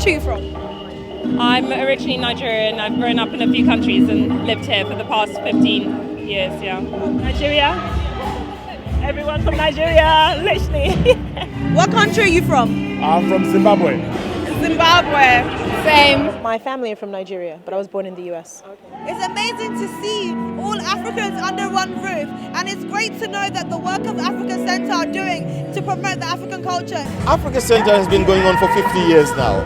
country are you from? I'm originally Nigerian. I've grown up in a few countries and lived here for the past 15 years, yeah. Nigeria. Everyone from Nigeria, literally. What country are you from? I'm from Zimbabwe. Zimbabwe. Same. My family are from Nigeria, but I was born in the US. It's amazing to see all Africans under one roof, and it's great to know that the work of Africa Centre are doing to promote the African culture. Africa Centre has been going on for 50 years now.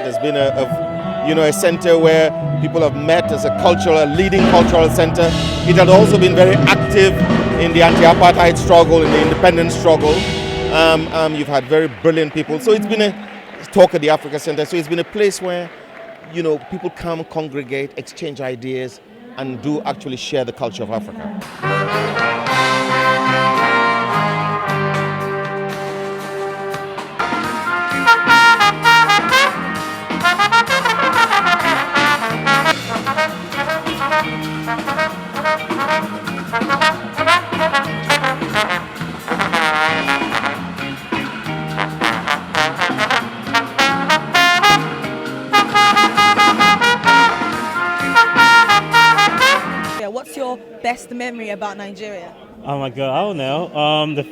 There's been a centre where people have met as a leading cultural centre. It had also been very active in the anti-apartheid struggle, in the independence struggle. You've had very brilliant people. So it's been a talk at the Africa Centre. So it's been a place where, people come, congregate, exchange ideas, and do actually share the culture of Africa. What's your best memory about Nigeria? Oh my God, I don't know. The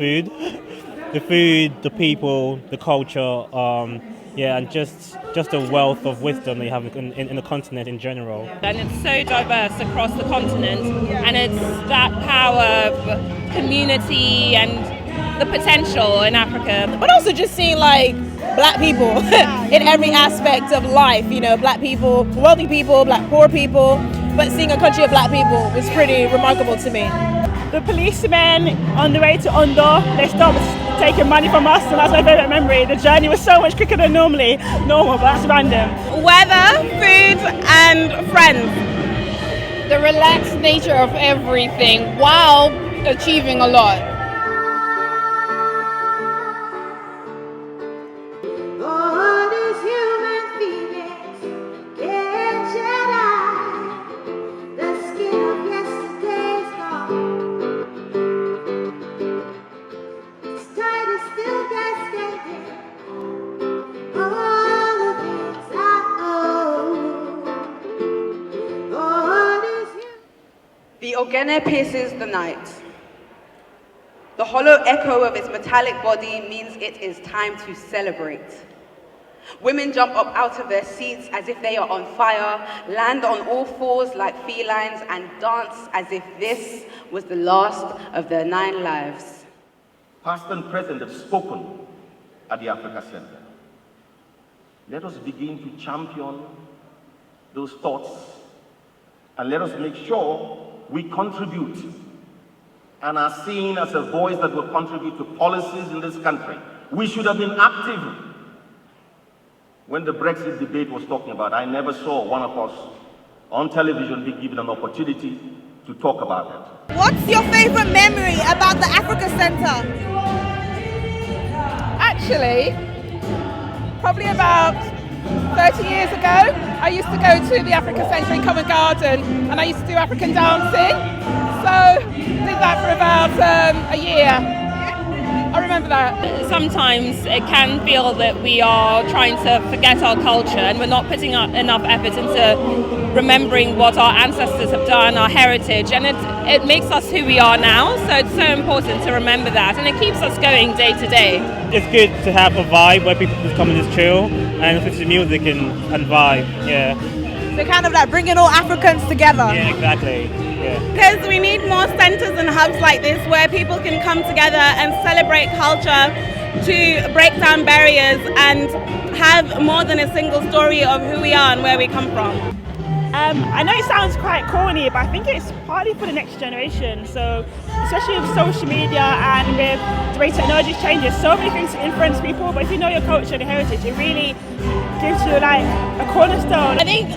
food, the people, the culture, and just the wealth of wisdom that you have in the continent in general. And it's so diverse across the continent, and it's that power of community and the potential in Africa. But also just seeing black people in every aspect of life, black people, wealthy people, black poor people, but seeing a country of black people was pretty remarkable to me. The policemen on the way to Ondo, they stopped taking money from us, and that's my favourite memory. The journey was so much quicker than normal, but that's random. Weather, food, and friends. The relaxed nature of everything while achieving a lot. The ogene pierces the night. The hollow echo of its metallic body means it is time to celebrate. Women jump up out of their seats as if they are on fire, land on all fours like felines, and dance as if this was the last of their 9 lives. Past and present have spoken at the Africa Centre. Let us begin to champion those thoughts, and let us make sure we contribute and are seen as a voice that will contribute to policies in this country. We should have been active when the Brexit debate was talking about. I never saw one of us on television be given an opportunity to talk about it. What's your favorite memory about the Africa Centre? Actually, probably about 30 years ago, I used to go to the Africa Centre in Covent Garden, and I used to do African dancing. So, did that for about a year. I remember that. Sometimes it can feel that we are trying to forget our culture, and we're not putting enough effort into remembering what our ancestors have done, our heritage, and it makes us who we are now. So it's so important to remember that, and it keeps us going day to day. It's good to have a vibe where people can come and just chill and listen to music and vibe. Yeah. So kind of like bringing all Africans together. Yeah, exactly. Yeah. Because we need more centres and hubs like this where people can come together and celebrate culture, to break down barriers and have more than a single story of who we are and where we come from. I know it sounds quite corny, but I think it's partly for the next generation. So, especially with social media and with the way technology changes, so many things influence people. But if you know your culture and your heritage, it really gives you like a cornerstone. I think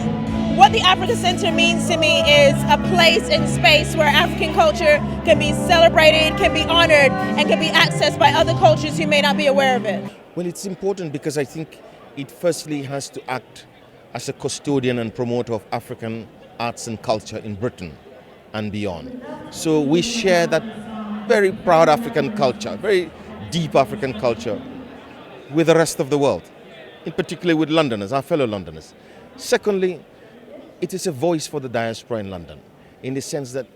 what the Africa Centre means to me is a place and space where African culture can be celebrated, can be honoured, and can be accessed by other cultures who may not be aware of it. Well, it's important because I think it firstly has to act as a custodian and promoter of African arts and culture in Britain and beyond. So we share that very proud African culture, very deep African culture with the rest of the world, in particular with Londoners, our fellow Londoners. Secondly, it is a voice for the diaspora in London, in the sense that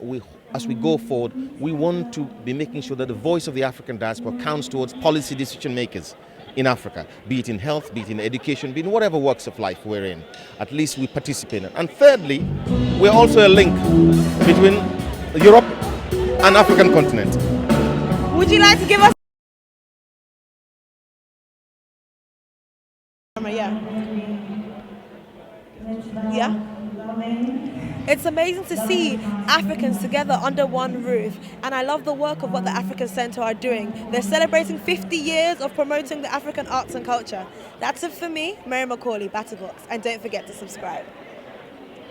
as we go forward, we want to be making sure that the voice of the African diaspora counts towards policy decision makers in Africa, be it in health, be it in education, be it in whatever walks of life we're in. At least we participate in it. And thirdly, we're also a link between Europe and African continent. Would you like to give us? Yeah. It's amazing to see Africans together under one roof, and I love the work of what the African Centre are doing. They're celebrating 50 years of promoting the African arts and culture. That's it for me, Mary Macaulay, Batterbox, and don't forget to subscribe.